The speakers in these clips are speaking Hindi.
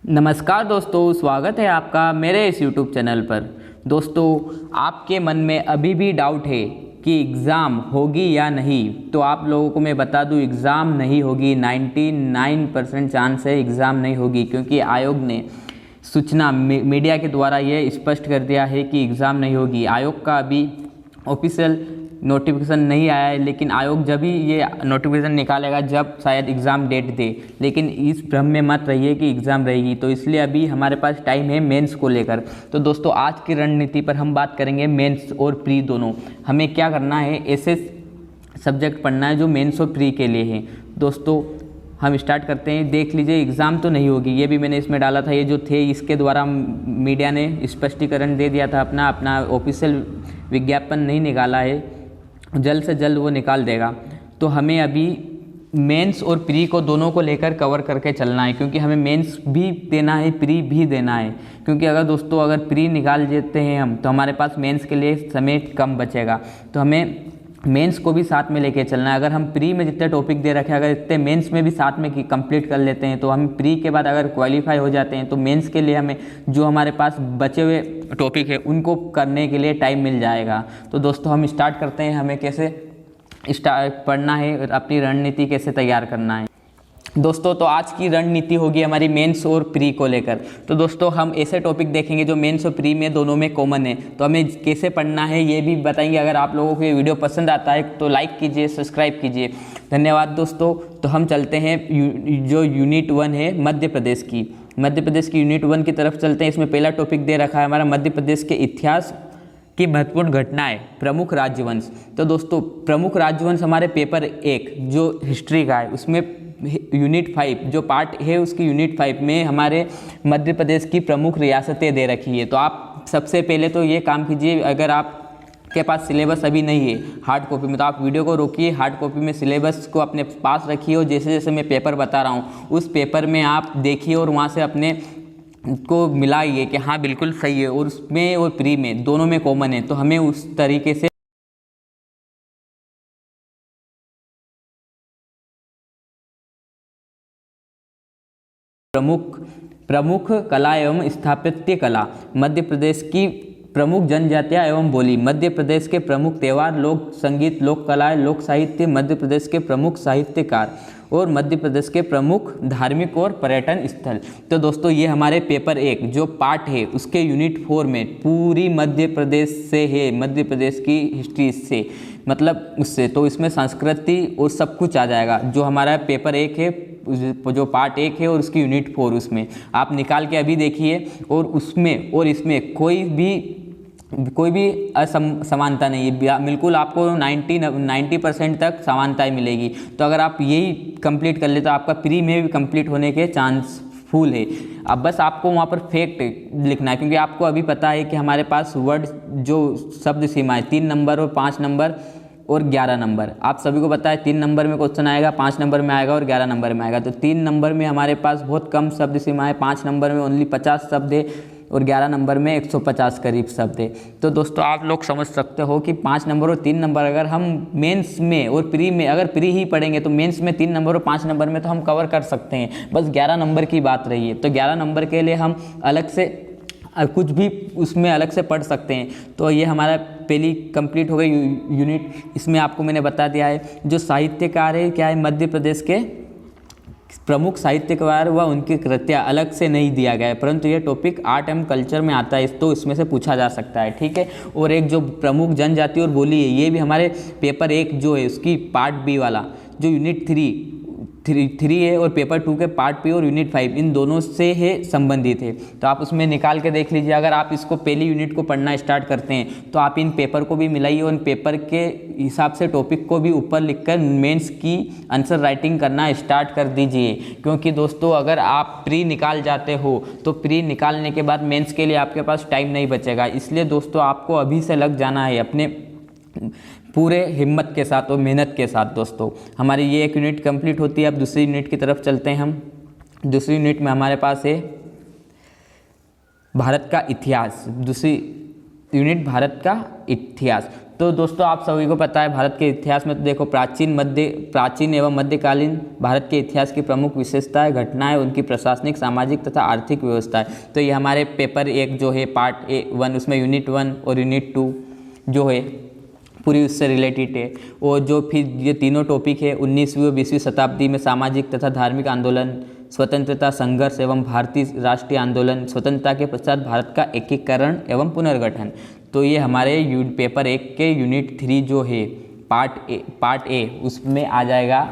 नमस्कार दोस्तों, स्वागत है आपका मेरे इस YouTube चैनल पर। दोस्तों, आपके मन में अभी भी डाउट है कि एग्ज़ाम होगी या नहीं, तो आप लोगों को मैं बता दूं, एग्ज़ाम नहीं होगी। 99% चांस है एग्ज़ाम नहीं होगी, क्योंकि आयोग ने सूचना मीडिया के द्वारा ये स्पष्ट कर दिया है कि एग्ज़ाम नहीं होगी। आयोग का अभी ऑफिशियल नोटिफिकेशन नहीं आया है, लेकिन आयोग जब भी ये नोटिफिकेशन निकालेगा जब शायद एग्ज़ाम डेट दे। लेकिन इस भ्रम में मत रहिए कि एग्ज़ाम रहेगी, तो इसलिए अभी हमारे पास टाइम है मेंस को लेकर। तो दोस्तों, आज की रणनीति पर हम बात करेंगे मेंस और प्री दोनों। हमें क्या करना है, ऐसे सब्जेक्ट पढ़ना है जो मेंस और प्री के लिए है। दोस्तों, हम स्टार्ट करते हैं। देख लीजिए, एग्ज़ाम तो नहीं होगी, ये भी मैंने इसमें डाला था। ये जो थे इसके द्वारा मीडिया ने स्पष्टीकरण दे दिया था, अपना ऑफिशियल विज्ञापन नहीं निकाला है, जल्द से जल्द वो निकाल देगा। तो हमें अभी मेंस और प्री को दोनों को लेकर कवर करके चलना है, क्योंकि हमें मेंस भी देना है, प्री भी देना है। क्योंकि अगर प्री निकाल देते हैं हम, तो हमारे पास मेंस के लिए समय कम बचेगा। तो हमें मेंस को भी साथ में लेके चलना है। अगर हम प्री में जितने टॉपिक दे रखे हैं, अगर इतने मेंस में भी साथ में कंप्लीट कर लेते हैं, तो हम प्री के बाद अगर क्वालिफाई हो जाते हैं, तो मेंस के लिए हमें जो हमारे पास बचे हुए टॉपिक है उनको करने के लिए टाइम मिल जाएगा। तो दोस्तों, हम स्टार्ट करते हैं, हमें कैसे पढ़ना है और अपनी रणनीति कैसे तैयार करना है। दोस्तों, तो आज की रणनीति होगी हमारी मेंस और प्री को लेकर। तो दोस्तों, हम ऐसे टॉपिक देखेंगे जो मेंस और प्री में दोनों में कॉमन है, तो हमें कैसे पढ़ना है ये भी बताएंगे। अगर आप लोगों को ये वीडियो पसंद आता है तो लाइक कीजिए, सब्सक्राइब कीजिए। धन्यवाद दोस्तों। तो हम चलते हैं जो यूनिट 1 है मध्य प्रदेश की यूनिट 1 की तरफ चलते हैं। इसमें पहला टॉपिक दे रखा है हमारा मध्य प्रदेश के इतिहास की महत्वपूर्ण घटनाएं, प्रमुख राज्यवंश। तो दोस्तों, प्रमुख राज्यवंश हमारे पेपर 1 जो हिस्ट्री का है, उसमें यूनिट 5 जो पार्ट है उसकी यूनिट 5 में हमारे मध्य प्रदेश की प्रमुख रियासतें दे रखी है। तो आप सबसे पहले तो ये काम कीजिए, अगर आप के पास सिलेबस अभी नहीं है हार्ड कॉपी में, तो आप वीडियो को रोकिए, हार्ड कॉपी में सिलेबस को अपने पास रखिए और जैसे जैसे मैं पेपर बता रहा हूँ उस पेपर में आप देखिए और वहाँ से अपने को मिलाइए कि हाँ बिल्कुल सही है, और उसमें और प्री में दोनों में कॉमन है। तो हमें उस तरीके से प्रमुख कला एवं स्थापत्य कला, मध्य प्रदेश की प्रमुख जनजातियाँ एवं बोली, मध्य प्रदेश के प्रमुख त्यौहार, लोक संगीत, लोक कलाएँ, लोक साहित्य, मध्य प्रदेश के प्रमुख साहित्यकार और मध्य प्रदेश के प्रमुख धार्मिक और पर्यटन स्थल। तो दोस्तों, ये हमारे पेपर 1 जो पार्ट है उसके यूनिट 4 में पूरी मध्य प्रदेश से है, मध्य प्रदेश की हिस्ट्री से, मतलब उससे। तो इसमें संस्कृति और सब कुछ आ जाएगा। जो हमारा पेपर 1 है, जो पार्ट 1 है और उसकी यूनिट 4, उसमें आप निकाल के अभी देखिए, और उसमें और इसमें कोई भी असमानता नहीं है। बिल्कुल आपको 90% तक समानताएं मिलेगी। तो अगर आप यही कंप्लीट कर ले तो आपका प्री में भी कंप्लीट होने के चांस फुल है। अब बस आपको वहाँ पर फैक्ट लिखना है, क्योंकि आपको अभी पता है कि हमारे पास वर्ड जो शब्द सीमा है 3 नंबर और 5 नंबर और 11 नंबर। आप सभी को पता है 3 नंबर में क्वेश्चन आएगा, 5 नंबर में आएगा और 11 नंबर में आएगा। तो 3 नंबर में हमारे पास बहुत कम शब्द सीमा है, 5 नंबर में ओनली 50 शब्द है और 11 नंबर में 150 करीब शब्द है। तो दोस्तों, आप लोग समझ सकते हो कि 5 नंबर और 3 नंबर अगर हम मेंस में और प्री में अगर प्री ही पढ़ेंगे तो मेंस में 3 नंबर और 5 नंबर में तो हम कवर कर सकते हैं। बस 11 नंबर की बात रही है, तो 11 नंबर के लिए हम अलग से कुछ भी उसमें अलग से पढ़ सकते हैं। तो ये हमारा पहली कंप्लीट हो गई यूनिट। इसमें आपको मैंने बता दिया है जो साहित्यकार है क्या है, मध्य प्रदेश के प्रमुख साहित्यकार व उनकी कृतियाँ अलग से नहीं दिया गया है, परंतु ये टॉपिक आर्ट एंड कल्चर में आता है, तो इसमें से पूछा जा सकता है, ठीक है। और एक जो प्रमुख जनजाति और बोली है, ये भी हमारे पेपर 1 जो है उसकी पार्ट बी वाला जो यूनिट 3 है और पेपर 2 के पार्ट बी और यूनिट 5 इन दोनों से है संबंधित है। तो आप उसमें निकाल के देख लीजिए। अगर आप इसको पहली यूनिट को पढ़ना स्टार्ट करते हैं तो आप इन पेपर को भी मिलाइए और इन पेपर के हिसाब से टॉपिक को भी ऊपर लिखकर मेंस की आंसर राइटिंग करना स्टार्ट कर दीजिए। क्योंकि दोस्तों, अगर आप प्री निकाल जाते हो तो प्री निकालने के बाद मेंस के लिए आपके पास टाइम नहीं बचेगा। इसलिए दोस्तों, आपको अभी से लग जाना है अपने पूरे हिम्मत के साथ और मेहनत के साथ। दोस्तों, हमारी ये एक यूनिट कंप्लीट होती है। अब दूसरी यूनिट की तरफ चलते हैं हम। दूसरी यूनिट में हमारे पास है भारत का इतिहास। दूसरी यूनिट भारत का इतिहास। तो दोस्तों आप सभी को पता है भारत के इतिहास में तो देखो प्राचीन एवं मध्यकालीन भारत के इतिहास की प्रमुख विशेषताएं, घटनाएं, उनकी प्रशासनिक, सामाजिक तथा आर्थिक व्यवस्था है। तो ये हमारे पेपर 1 जो है पार्ट 1 उसमें यूनिट 1 और यूनिट 2 जो है पूरी उससे रिलेटेड है। और जो फिर ये तीनों टॉपिक है 19वीं और 20वीं शताब्दी में सामाजिक तथा धार्मिक आंदोलन, स्वतंत्रता संघर्ष एवं भारतीय राष्ट्रीय आंदोलन, स्वतंत्रता के पश्चात भारत का एकीकरण एवं पुनर्गठन। तो ये हमारे पेपर 1 के यूनिट 3 जो है पार्ट ए उसमें आ जाएगा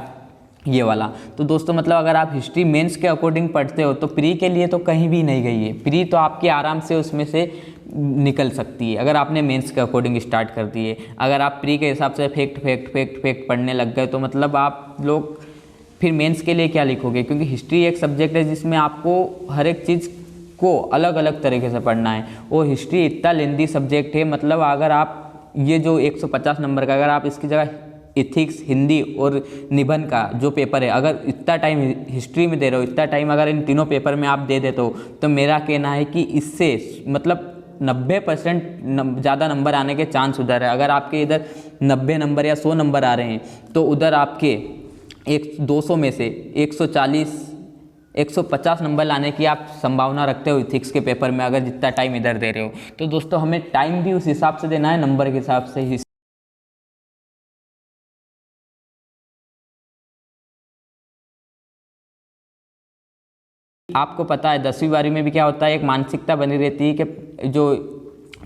ये वाला। तो दोस्तों मतलब अगर आप हिस्ट्री मेंस के अकॉर्डिंग पढ़ते हो तो प्री के लिए तो कहीं भी नहीं गई है। प्री तो आपकी आराम से उसमें से निकल सकती है अगर आपने मेंस के अकॉर्डिंग स्टार्ट कर दिए। अगर आप प्री के हिसाब से फैक्ट पढ़ने लग गए तो मतलब आप लोग फिर मेंस के लिए क्या लिखोगे, क्योंकि हिस्ट्री एक सब्जेक्ट है जिसमें आपको हर एक चीज़ को अलग अलग तरीके से पढ़ना है। और हिस्ट्री इतना लेंदी सब्जेक्ट है, मतलब अगर आप ये जो 150 नंबर का अगर आप इसकी जगह इथिक्स, हिंदी और निबंध का जो पेपर है अगर इतना टाइम हिस्ट्री में दे रहे हो, इतना टाइम अगर इन तीनों पेपर में आप दे देते हो तो मेरा कहना है कि इससे मतलब 90% ज़्यादा नंबर आने के चांस उधर है। अगर आपके इधर 90 नंबर या 100 नंबर आ रहे हैं तो उधर आपके 200 में से 140 150 नंबर लाने की आप संभावना रखते हो इथिक्स के पेपर में, अगर जितना टाइम इधर दे रहे हो। तो दोस्तों हमें टाइम भी उस हिसाब से देना है, नंबर के हिसाब से ही। आपको पता है 10वीं 12वीं में भी क्या होता है, एक मानसिकता बनी रहती है कि जो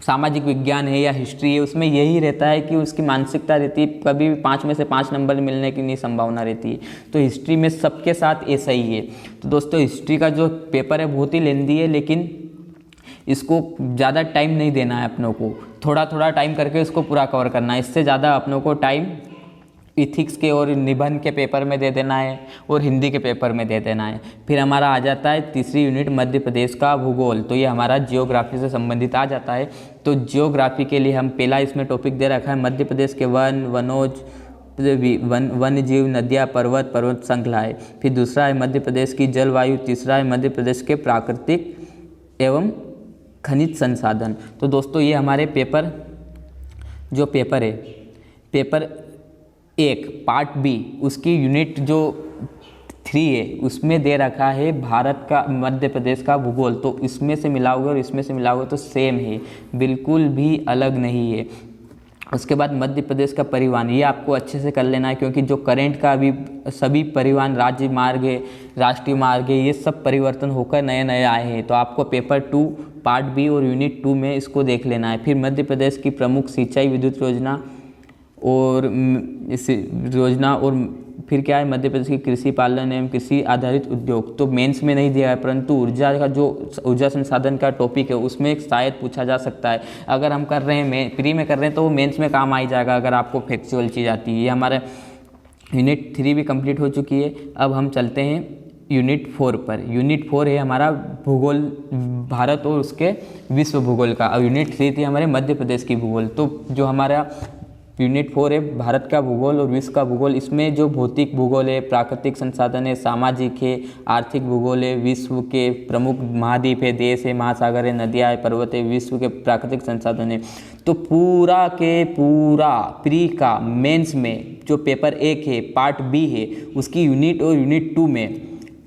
सामाजिक विज्ञान है या हिस्ट्री है उसमें यही रहता है कि उसकी मानसिकता रहती है कभी भी 5 में से 5 नंबर मिलने की नहीं संभावना रहती है। तो हिस्ट्री में सबके साथ ऐसा ही है। तो दोस्तों हिस्ट्री का जो पेपर है बहुत ही लेंदी है, लेकिन इसको ज़्यादा टाइम नहीं देना है अपनों को, थोड़ा थोड़ा टाइम करके इसको पूरा कवर करना है। इससे ज़्यादा अपनों को टाइम इथिक्स के और निबंध के पेपर में दे देना है और हिंदी के पेपर में दे देना है। फिर हमारा आ जाता है तीसरी यूनिट मध्य प्रदेश का भूगोल। तो ये हमारा जियोग्राफी से संबंधित आ जाता है। तो जियोग्राफी के लिए हम पहला इसमें टॉपिक दे रखा है मध्य प्रदेश के वन्य जीव, नदियाँ, पर्वत श्रृंखलाएँ। फिर दूसरा है मध्य प्रदेश की जलवायु, तीसरा है मध्य प्रदेश के प्राकृतिक एवं खनिज संसाधन। तो दोस्तों ये हमारे पेपर है पेपर 1 पार्ट बी उसकी यूनिट जो 3 है उसमें दे रखा है भारत का मध्य प्रदेश का भूगोल। तो इसमें से मिला हुआ और इसमें से मिला हुआ तो सेम है, बिल्कुल भी अलग नहीं है। उसके बाद मध्य प्रदेश का परिवहन, ये आपको अच्छे से कर लेना है, क्योंकि जो करंट का अभी सभी परिवहन, राज्य मार्ग है, राष्ट्रीय मार्ग है, ये सब परिवर्तन होकर नए नए आए हैं। तो आपको पेपर 2 पार्ट बी और यूनिट 2 में इसको देख लेना है। फिर मध्य प्रदेश की प्रमुख सिंचाई विद्युत योजना और इस योजना, और फिर क्या है मध्य प्रदेश की कृषि पालन एवं कृषि आधारित उद्योग। तो मेंस में नहीं दिया है, परंतु ऊर्जा संसाधन का टॉपिक है उसमें शायद पूछा जा सकता है। अगर हम कर रहे हैं प्री में कर रहे हैं तो वो मेंस में काम आ ही जाएगा अगर आपको फैक्चुअल चीज़ आती है। ये हमारा यूनिट 3 भी कंप्लीट हो चुकी है। अब हम चलते हैं यूनिट 4 पर। यूनिट 4 है हमारा भूगोल, भारत और उसके विश्व भूगोल का। अब यूनिट 3 थी हमारे मध्य प्रदेश की भूगोल। तो जो हमारा यूनिट 4 है भारत का भूगोल और विश्व का भूगोल, इसमें जो भौतिक भूगोल है, प्राकृतिक संसाधन है, सामाजिक है, आर्थिक भूगोल है, विश्व के प्रमुख महाद्वीप है, देश है, महासागर है, नदियाँ है, पर्वत है, विश्व के प्राकृतिक संसाधन है। तो पूरा के पूरा प्री का मेंस में जो पेपर 1 है पार्ट बी है उसकी यूनिट और यूनिट 2 में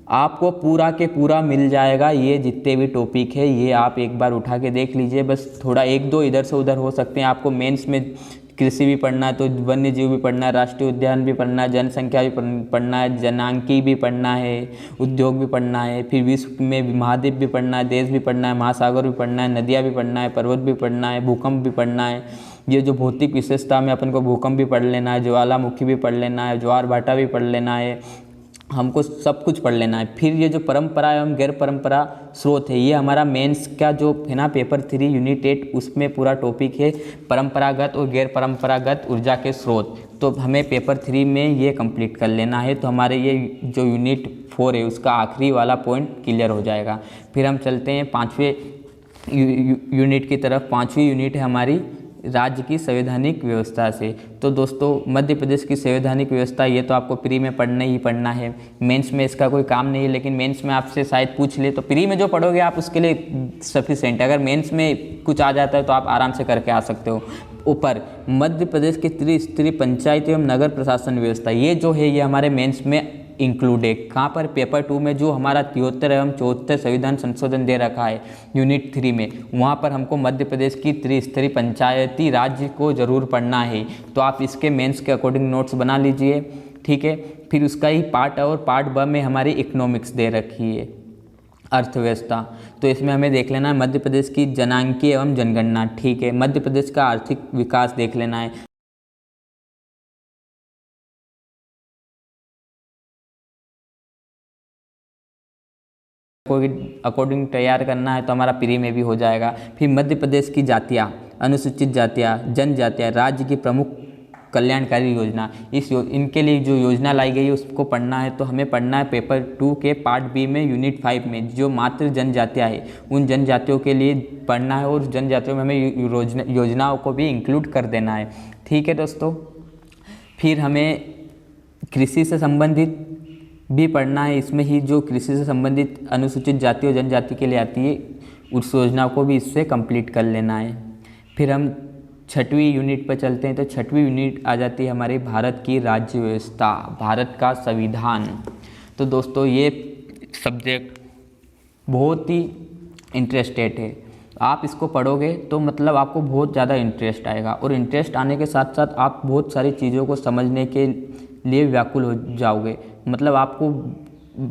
आपको पूरा के पूरा मिल जाएगा। ये जितने भी टॉपिक है ये आप एक बार उठा के देख लीजिए। बस थोड़ा 1-2 इधर से उधर हो सकते हैं। आपको मेंस में कृषि भी पढ़ना है तो वन्य जीव भी पढ़ना है, राष्ट्रीय उद्यान भी पढ़ना है, जनसंख्या भी पढ़ना है, जनांकी भी पढ़ना है, उद्योग भी पढ़ना है, फिर विश्व में महाद्वीप भी पढ़ना है, देश भी पढ़ना है, महासागर भी पढ़ना है, नदियाँ भी पढ़ना है, पर्वत भी पढ़ना है, भूकंप भी पढ़ना है। ये जो भौतिक विशेषता में अपन को भूकंप भी पढ़ लेना है, ज्वालामुखी भी पढ़ लेना है, ज्वार भाटा भी पढ़ लेना है, हमको सब कुछ पढ़ लेना है। फिर ये जो परंपरा एवं गैर परंपरा स्रोत है, ये हमारा मेंस का जो है ना पेपर 3 यूनिट 8 उसमें पूरा टॉपिक है परंपरागत और गैर परंपरागत ऊर्जा के स्रोत। तो हमें पेपर 3 में ये कंप्लीट कर लेना है। तो हमारे ये जो यूनिट 4 है उसका आखिरी वाला पॉइंट क्लियर हो जाएगा। फिर हम चलते हैं 5वें यूनिट की तरफ। 5वीं यूनिट है हमारी राज्य की संवैधानिक व्यवस्था से। तो दोस्तों मध्य प्रदेश की संवैधानिक व्यवस्था ये तो आपको प्री में पढ़ना ही पढ़ना है, मेंस में इसका कोई काम नहीं है। लेकिन मेंस में आपसे शायद पूछ ले तो प्री में जो पढ़ोगे आप उसके लिए सफिशिएंट है। अगर मेंस में कुछ आ जाता है तो आप आराम से करके आ सकते हो। ऊपर मध्य प्रदेश की त्रिस्तरीय पंचायत एवं नगर प्रशासन व्यवस्था, ये जो है ये हमारे मेंस में इंक्लूड है। कहाँ पर? पेपर 2 में जो हमारा 73 एवं 74 संविधान संशोधन दे रखा है यूनिट 3 में, वहाँ पर हमको मध्य प्रदेश की त्रिस्तरीय पंचायती राज्य को ज़रूर पढ़ना है। तो आप इसके मेंस के अकॉर्डिंग नोट्स बना लीजिए, ठीक है। फिर उसका ही पार्ट और पार्ट ब में हमारी इकोनॉमिक्स दे रखी है, अर्थव्यवस्था। तो इसमें हमें देख लेना है मध्य प्रदेश की जनांकीय एवं जनगणना, ठीक है। मध्य प्रदेश का आर्थिक विकास देख लेना है, कोई अकॉर्डिंग तैयार करना है तो हमारा प्री में भी हो जाएगा। फिर मध्य प्रदेश की जातियाँ, अनुसूचित जातियाँ, जनजातियाँ, राज्य की प्रमुख कल्याणकारी योजना, इनके लिए जो योजना लाई गई है उसको पढ़ना है। तो हमें पढ़ना है पेपर 2 के पार्ट बी में यूनिट 5 में जो मातृ जनजातियाँ है उन जनजातियों के लिए पढ़ना है, और जनजातियों में हमें योजनाओं को भी इंक्लूड कर देना है, ठीक है दोस्तों। फिर हमें कृषि से संबंधित भी पढ़ना है, इसमें ही जो कृषि से संबंधित अनुसूचित जाति और जनजाति के लिए आती है उस योजना को भी इससे कंप्लीट कर लेना है। फिर हम 6वीं यूनिट पर चलते हैं। तो 6वीं यूनिट आ जाती है हमारी भारत की राज्य व्यवस्था, भारत का संविधान। तो दोस्तों ये सब्जेक्ट बहुत ही इंटरेस्टेड है, आप इसको पढ़ोगे तो मतलब आपको बहुत ज़्यादा इंटरेस्ट आएगा, और इंटरेस्ट आने के साथ साथ आप बहुत सारी चीज़ों को समझने के लिए व्याकुल हो जाओगे। मतलब आपको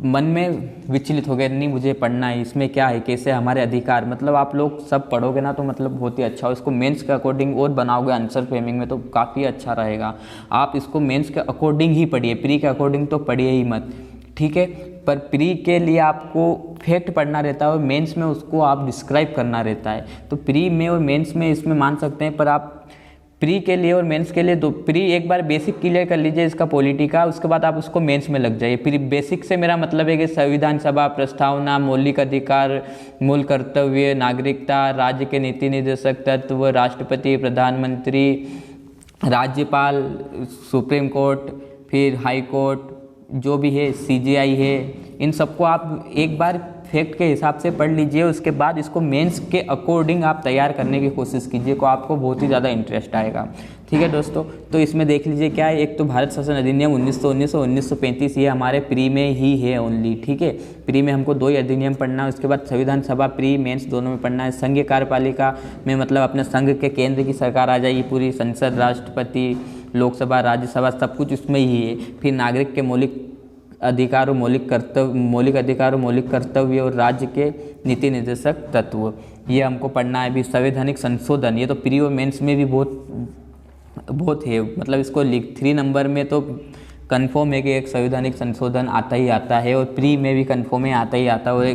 मन में विचलित हो गए, नहीं मुझे पढ़ना है, इसमें क्या है, कैसे हमारे अधिकार, मतलब आप लोग सब पढ़ोगे ना तो मतलब बहुत ही अच्छा हो। इसको मेंस के अकॉर्डिंग और बनाओगे आंसर फ्रेमिंग में तो काफ़ी अच्छा रहेगा। आप इसको मेंस के अकॉर्डिंग ही पढ़िए, प्री के अकॉर्डिंग तो पढ़िए ही मत, ठीक है। पर प्री के लिए आपको फैक्ट पढ़ना रहता है और मेंस में उसको आप डिस्क्राइब करना रहता है। तो प्री में और मेंस में इसमें मान सकते हैं, पर आप प्री के लिए और मेंस के लिए दो, प्री एक बार बेसिक क्लियर कर लीजिए इसका पॉलिटी का, उसके बाद आप उसको मेंस में लग जाइए। प्री बेसिक से मेरा मतलब है कि संविधान सभा, प्रस्तावना, मौलिक अधिकार, मूल कर्तव्य, नागरिकता, राज्य के नीति निर्देशक तत्व, राष्ट्रपति, प्रधानमंत्री, राज्यपाल, सुप्रीम कोर्ट, फिर हाई कोर्ट, जो भी है CGI है, इन सबको आप एक बार फैक्ट के हिसाब से पढ़ लीजिए। उसके बाद इसको मेंस के अकॉर्डिंग आप तैयार करने की कोशिश कीजिए, को आपको बहुत ही ज़्यादा इंटरेस्ट आएगा, ठीक है दोस्तों। तो इसमें देख लीजिए क्या है, एक तो भारत शासन अधिनियम 1919 और 1935, ये हमारे प्री में ही है ओनली, ठीक है। प्री में हमको 2 ही अधिनियम पढ़ना है। उसके बाद संविधान सभा, प्री मेंस दोनों में पढ़ना है। संघीय कार्यपालिका में मतलब अपने संघ के केंद्र की सरकार आ जाएगी पूरी, संसद, राष्ट्रपति, लोकसभा, राज्यसभा, सब कुछ उसमें ही है। फिर नागरिक के मौलिक अधिकार और मौलिक अधिकार और मौलिक कर्तव्य और राज्य के नीति निर्देशक तत्व, ये हमको पढ़ना है। भी संवैधानिक संशोधन, ये तो प्री और मेंस में भी बहुत है, मतलब इसको 3 नंबर में तो कन्फर्म है कि एक संवैधानिक संशोधन आता ही आता है, और प्री में भी कन्फर्म है आता ही आता है, और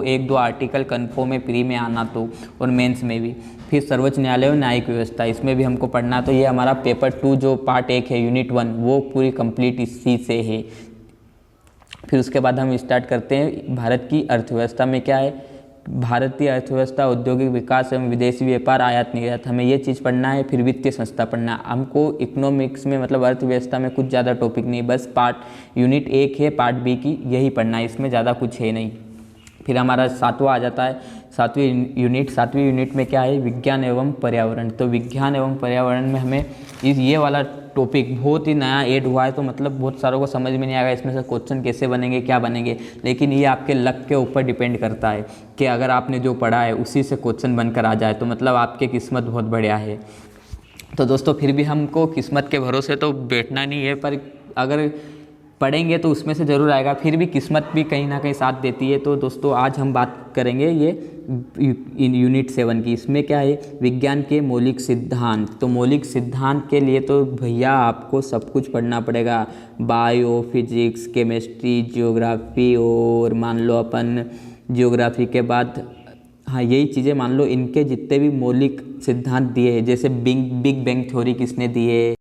एक दो आर्टिकल कन्फर्म है प्री में आना तो, और मेंस में भी। फिर सर्वोच्च न्यायालय और न्यायिक व्यवस्था, इसमें भी हमको पढ़ना, तो ये हमारा पेपर 2 जो पार्ट 1 है यूनिट 1 वो पूरी कंप्लीट इसी से है। फिर उसके बाद हम स्टार्ट करते हैं भारत की अर्थव्यवस्था में क्या है। भारतीय अर्थव्यवस्था, औद्योगिक विकास एवं विदेशी व्यापार, आयात निर्यात, हमें ये चीज़ पढ़ना है। फिर वित्तीय संस्था पढ़ना है हमको। इकोनॉमिक्स में मतलब अर्थव्यवस्था में कुछ ज़्यादा टॉपिक नहीं, बस पार्ट यूनिट 1 है, पार्ट बी की यही पढ़ना है, इसमें ज़्यादा कुछ है नहीं। फिर हमारा 7वां आ जाता है, 7वीं यूनिट में क्या है, विज्ञान एवं पर्यावरण। तो विज्ञान एवं पर्यावरण में हमें ये वाला टॉपिक बहुत ही नया ऐड हुआ है, तो मतलब बहुत सारों को समझ में नहीं आएगा इसमें से क्वेश्चन कैसे बनेंगे, क्या बनेंगे, लेकिन ये आपके लक के ऊपर डिपेंड करता है कि अगर आपने जो पढ़ा है उसी से क्वेश्चन बनकर आ जाए तो मतलब आपकी किस्मत बहुत बढ़िया है। तो दोस्तों फिर भी हमको किस्मत के भरोसे तो बैठना नहीं है, पर अगर पढ़ेंगे तो उसमें से ज़रूर आएगा। फिर भी किस्मत भी कहीं ना कहीं साथ देती है। तो दोस्तों आज हम बात करेंगे ये यूनिट 7 की। इसमें क्या है, विज्ञान के मौलिक सिद्धांत। तो मौलिक सिद्धांत के लिए तो भैया आपको सब कुछ पढ़ना पड़ेगा, बायो, फिजिक्स, केमिस्ट्री, जियोग्राफी, और मान लो अपन जियोग्राफी के बाद हाँ यही चीज़ें मान लो, इनके जितने भी मौलिक सिद्धांत दिए हैं, जैसे बिग बैंग थ्योरी किसने दिए,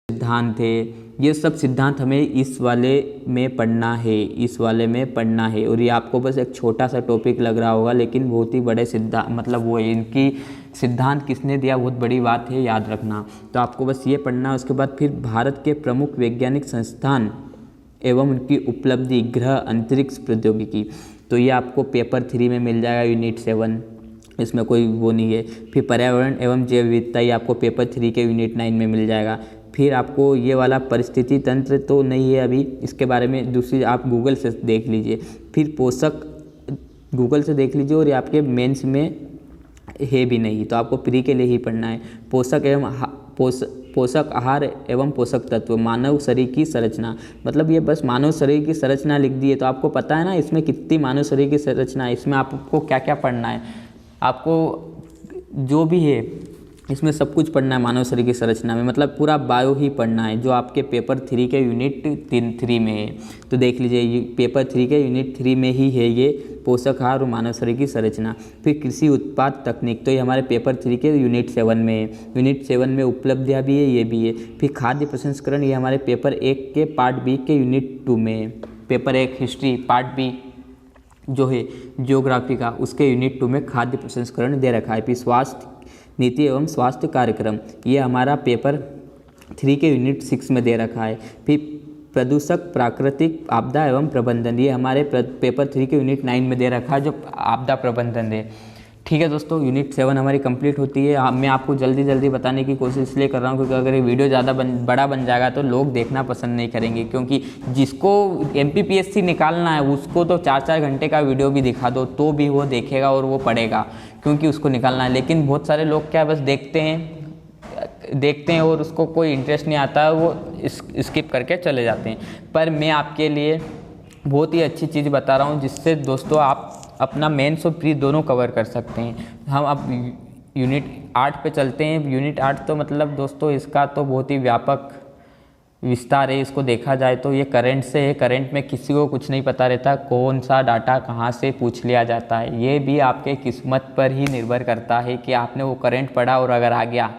सिद्धांत थे, ये सब सिद्धांत हमें इस वाले में पढ़ना है, और ये आपको बस एक छोटा सा टॉपिक लग रहा होगा, लेकिन बहुत ही बड़े सिद्धांत, मतलब वो इनकी सिद्धांत किसने दिया बहुत बड़ी बात है, याद रखना। तो आपको बस ये पढ़ना है। उसके बाद फिर भारत के प्रमुख वैज्ञानिक संस्थान एवं उनकी उपलब्धि ग्रह अंतरिक्ष प्रौद्योगिकी। तो ये आपको पेपर 3 में मिल जाएगा, यूनिट 7, इसमें कोई वो नहीं है। फिर पर्यावरण एवं जैव विविधता, ये आपको पेपर 3 के यूनिट 9 में मिल जाएगा। फिर आपको ये वाला परिस्थिति तंत्र तो नहीं है अभी, इसके बारे में दूसरी आप गूगल से देख लीजिए। फिर पोषक गूगल से देख लीजिए, और ये आपके मेंस में है भी नहीं, तो आपको प्री के लिए ही पढ़ना है। पोषक आहार एवं पोषक तत्व, मानव शरीर की संरचना, मतलब ये बस मानव शरीर की संरचना लिख दी है, तो आपको पता है ना इसमें कितनी मानव शरीर की संरचना है, इसमें आपको क्या क्या पढ़ना है, आपको जो भी है इसमें सब कुछ पढ़ना है मानव शरीर की संरचना में, मतलब पूरा बायो ही पढ़ना है, जो आपके पेपर 3 के यूनिट 3 में है। तो देख लीजिए, ये पेपर 3 के यूनिट 3 में ही है ये पोषक आहार और मानव शरीर की संरचना। फिर कृषि उत्पाद तकनीक, तो ये हमारे पेपर 3 के यूनिट 7 में है। यूनिट 7 में उपलब्धियाँ भी है, ये भी है। फिर खाद्य प्रसंस्करण, ये हमारे पेपर 1 के पार्ट बी के यूनिट 2 में है। पेपर 1 हिस्ट्री, पार्ट बी जो है ज्योग्राफी का, उसके यूनिट 2 में खाद्य प्रसंस्करण दे रखा है। फिर स्वास्थ्य नीति एवं स्वास्थ्य कार्यक्रम, ये हमारा पेपर 3 के यूनिट 6 में दे रखा है। फिर प्रदूषक प्राकृतिक आपदा एवं प्रबंधन, ये हमारे पेपर 3 के यूनिट 9 में दे रखा है, जो आपदा प्रबंधन है। ठीक है दोस्तों, यूनिट 7 हमारी कंप्लीट होती है। मैं आपको जल्दी जल्दी बताने की कोशिश इसलिए कर रहा हूँ क्योंकि अगर ये वीडियो ज़्यादा बड़ा बन जाएगा तो लोग देखना पसंद नहीं करेंगे, क्योंकि जिसको MPPSC निकालना है उसको तो 4-4 घंटे का वीडियो भी दिखा दो तो भी वो देखेगा और वो पढ़ेगा, क्योंकि उसको निकालना है। लेकिन बहुत सारे लोग क्या बस देखते हैं और उसको कोई इंटरेस्ट नहीं आता है, वो स्किप करके चले जाते हैं। पर मैं आपके लिए बहुत ही अच्छी चीज़ बता रहा हूँ, जिससे दोस्तों आप अपना मेंस और प्री दोनों कवर कर सकते हैं। हम अब यूनिट 8 पे चलते हैं। यूनिट 8 तो मतलब दोस्तों इसका तो बहुत ही व्यापक विस्तार है। इसको देखा जाए तो ये करंट से है। करंट में किसी को कुछ नहीं पता रहता, कौन सा डाटा कहाँ से पूछ लिया जाता है। ये भी आपके किस्मत पर ही निर्भर करता है कि आपने वो करंट पढ़ा और अगर आ गया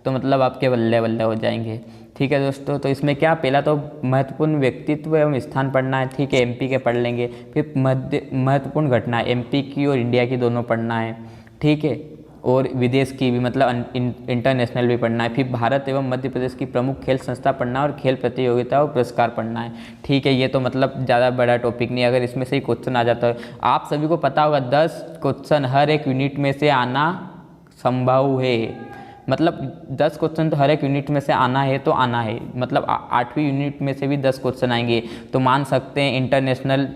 तो मतलब आपके बल्ले बल्ले हो जाएंगे। ठीक है दोस्तों, तो इसमें क्या, पहला तो महत्वपूर्ण व्यक्तित्व एवं स्थान पढ़ना है। ठीक है, MP के पढ़ लेंगे। फिर महत्वपूर्ण घटना MP की और इंडिया की दोनों पढ़ना है। ठीक है, और विदेश की भी, मतलब इंटरनेशनल भी पढ़ना है। फिर भारत एवं मध्य प्रदेश की प्रमुख खेल संस्था पढ़ना और खेल प्रतियोगिता और पुरस्कार पढ़ना है। ठीक है, ये तो मतलब ज़्यादा बड़ा टॉपिक नहीं, अगर इसमें से ही क्वेश्चन आ जाता है। आप सभी को पता होगा 10 क्वेश्चन हर एक यूनिट में से आना संभव है, मतलब 10 क्वेश्चन तो हर एक यूनिट में से आना है तो आना है, मतलब 8वीं यूनिट में से भी 10 क्वेश्चन आएंगे। तो मान सकते हैं इंटरनेशनल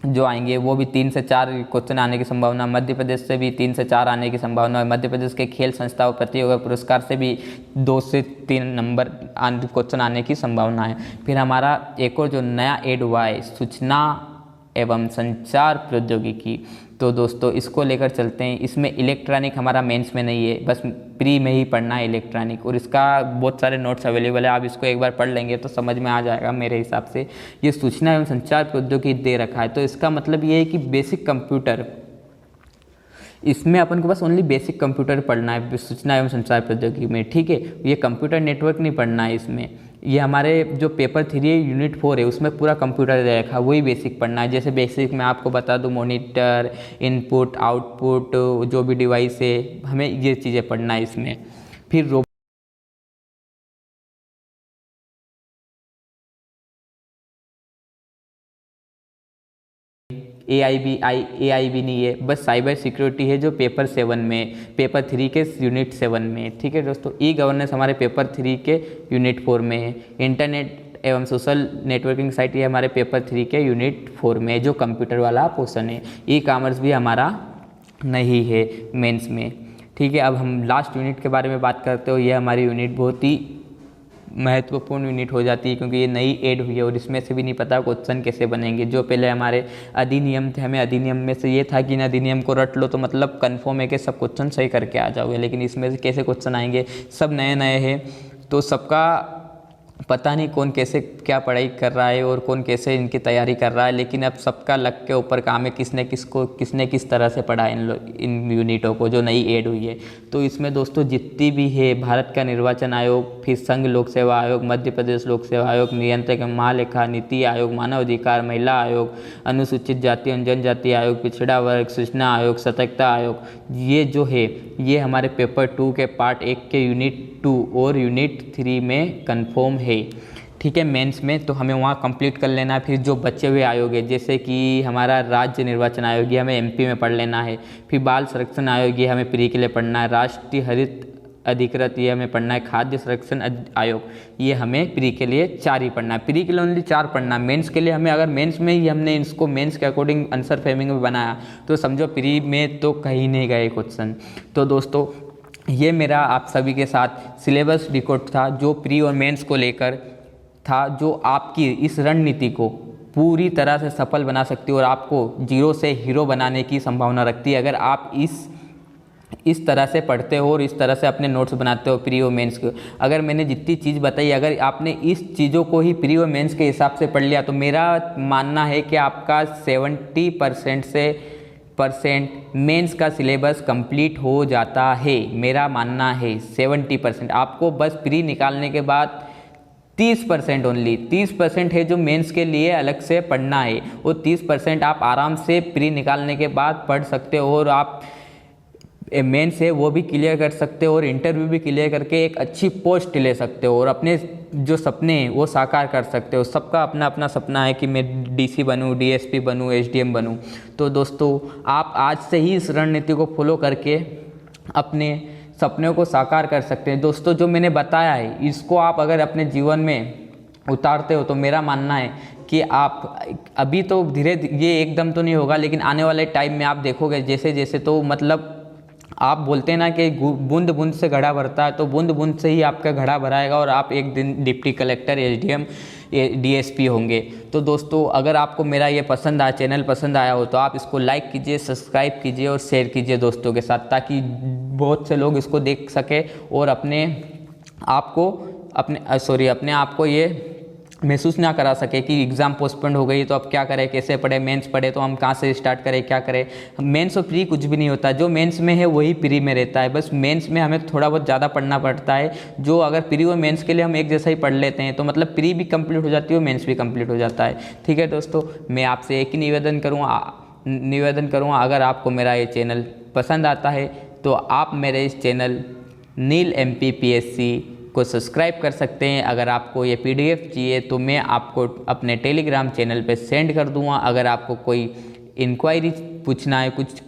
जो आएंगे वो भी 3 से 4 क्वेश्चन आने की संभावना, मध्य प्रदेश से भी 3 से 4 आने की संभावना है, मध्य प्रदेश के खेल संस्था और प्रतियोगिता पुरस्कार से भी 2 से 3 नंबर क्वेश्चन आने की संभावना है। फिर हमारा एक और जो नया ऐड हुआ है, सूचना एवं संचार प्रौद्योगिकी, तो दोस्तों इसको लेकर चलते हैं। इसमें इलेक्ट्रॉनिक हमारा मेंस में नहीं है, बस प्री में ही पढ़ना है इलेक्ट्रॉनिक, और इसका बहुत सारे नोट्स अवेलेबल है। आप इसको एक बार पढ़ लेंगे तो समझ में आ जाएगा मेरे हिसाब से। ये सूचना एवं संचार प्रौद्योगिकी दे रखा है, तो इसका मतलब ये है कि बेसिक कंप्यूटर, इसमें अपन को बस ओनली बेसिक कंप्यूटर पढ़ना है सूचना एवं संचार प्रौद्योगिकी में। ठीक है, ये कंप्यूटर नेटवर्क नहीं पढ़ना है इसमें। ये हमारे जो पेपर 3 यूनिट 4 है उसमें पूरा कंप्यूटर दे रखा है, वही बेसिक पढ़ना है। जैसे बेसिक मैं आपको बता दूं, मॉनिटर, इनपुट, आउटपुट, जो भी डिवाइस है, हमें ये चीज़ें पढ़ना है इसमें। फिर AI भी नहीं है, बस साइबर सिक्योरिटी है जो पेपर 7 में, पेपर 3 के यूनिट 7 में। ठीक है दोस्तों, ई गवर्नेंस हमारे पेपर 3 के यूनिट 4 में है। इंटरनेट एवं सोशल नेटवर्किंग साइट ये हमारे पेपर 3 के यूनिट 4 में, जो कंप्यूटर वाला पोर्शन है। ई कॉमर्स भी हमारा नहीं है मेंस में। ठीक है, अब हम लास्ट यूनिट के बारे में बात करते हो। ये हमारी यूनिट बहुत ही महत्वपूर्ण यूनिट हो जाती है, क्योंकि ये नई ऐड हुई है और इसमें से भी नहीं पता क्वेश्चन कैसे बनेंगे। जो पहले हमारे अधिनियम थे, हमें अधिनियम में से ये था कि इन अधिनियम को रट लो तो मतलब कन्फर्म है कि सब क्वेश्चन सही करके आ जाओगे, लेकिन इसमें से कैसे क्वेश्चन आएंगे, सब नए नए हैं, तो सबका पता नहीं कौन कैसे क्या पढ़ाई कर रहा है और कौन कैसे इनकी तैयारी कर रहा है। लेकिन अब सबका लक के ऊपर काम है, किसने किस तरह से पढ़ा इन यूनिटों को जो नई ऐड हुई है। तो इसमें दोस्तों जितनी भी है, भारत का निर्वाचन आयोग, फिर संघ लोक सेवा आयोग, मध्य प्रदेश लोक सेवा आयोग, नियंत्रक महालेखा, नीति आयोग, मानव अधिकार, महिला आयोग, अनुसूचित जाति एवं जनजाति आयोग, पिछड़ा वर्ग, सूचना आयोग, सतर्कता आयोग, ये जो है ये हमारे पेपर 2 के पार्ट 1 के यूनिट 2 और यूनिट 3 में कन्फर्म है। ठीक है, मेंस में, तो हमें वहाँ कंप्लीट कर लेना है। फिर जो बचे हुए आयोग है, जैसे कि हमारा राज्य निर्वाचन आयोग, ये हमें एमपी में पढ़ लेना है। फिर बाल संरक्षण आयोग, ये हमें प्री के लिए पढ़ना है। राष्ट्रीय हरित अधिकृत, ये हमें पढ़ना है। खाद्य संरक्षण आयोग, ये हमें प्री के लिए 4 ही पढ़ना है। प्री के लिए ओनली 4 पढ़ना है। मेंस के लिए हमें, अगर मेंस में ही हमने इसको मेंस के अकॉर्डिंग आंसर फ्रेमिंग में बनाया तो समझो प्री में तो कहीं नहीं गए क्वेश्चन। तो दोस्तों ये मेरा आप सभी के साथ सिलेबस डिकोड था, जो प्री और मेंस को लेकर था, जो आपकी इस रणनीति को पूरी तरह से सफल बना सकती है और आपको जीरो से हीरो बनाने की संभावना रखती है, अगर आप इस तरह से पढ़ते हो और इस तरह से अपने नोट्स बनाते हो प्री और मेंस को। अगर मैंने जितनी चीज़ बताई, अगर आपने इस चीज़ों को ही प्री और मेंस के हिसाब से पढ़ लिया, तो मेरा मानना है कि आपका 70% मेंस का सिलेबस कंप्लीट हो जाता है। मेरा मानना है 70%। आपको बस प्री निकालने के बाद 30% ओनली 30% है जो मेंस के लिए अलग से पढ़ना है। वो 30% आप आराम से प्री निकालने के बाद पढ़ सकते हो और आप मेंस है वो भी क्लियर कर सकते हो और इंटरव्यू भी क्लियर करके एक अच्छी पोस्ट ले सकते हो और अपने जो सपने हैं वो साकार कर सकते हो। सबका अपना अपना सपना है कि मैं डीसी बनूं, डीएसपी बनूं, एसडीएम बनूं। तो दोस्तों आप आज से ही इस रणनीति को फॉलो करके अपने सपनों को साकार कर सकते हैं। दोस्तों जो मैंने बताया है, इसको आप अगर अपने जीवन में उतारते हो तो मेरा मानना है कि आप अभी तो धीरे ये एकदम तो नहीं होगा, लेकिन आने वाले टाइम में आप देखोगे जैसे जैसे, तो मतलब आप बोलते हैं ना कि बूंद बूंद से घड़ा भरता है, तो बूंद बूंद से ही आपका घड़ा भराएगा और आप एक दिन डिप्टी कलेक्टर, एसडीएम, डीएसपी होंगे। तो दोस्तों अगर आपको मेरा ये चैनल पसंद आया हो तो आप इसको लाइक कीजिए, सब्सक्राइब कीजिए और शेयर कीजिए दोस्तों के साथ, ताकि बहुत से लोग इसको देख सके और अपने आप को ये महसूस ना करा सके कि एग्ज़ाम पोस्टपोन्ड हो गई तो अब क्या करें, कैसे पढ़े, मेंस पढ़े तो हम कहाँ से स्टार्ट करें, क्या करें। मेंस और प्री कुछ भी नहीं होता, जो मेंस में है वही प्री में रहता है। बस मेंस में हमें थोड़ा बहुत ज़्यादा पढ़ना पड़ता है, जो अगर प्री और मेंस के लिए हम एक जैसा ही पढ़ लेते हैं तो मतलब प्री भी कंप्लीट हो जाती है और मेंस भी कंप्लीट हो जाता है। ठीक है दोस्तों, मैं आपसे एक ही निवेदन करूँगा, अगर आपको मेरा ये चैनल पसंद आता है तो आप मेरे इस चैनल नील MPPSC को सब्सक्राइब कर सकते हैं। अगर आपको ये PDF चाहिए तो मैं आपको अपने टेलीग्राम चैनल पे सेंड कर दूंगा। अगर आपको कोई इंक्वायरी पूछना है, कुछ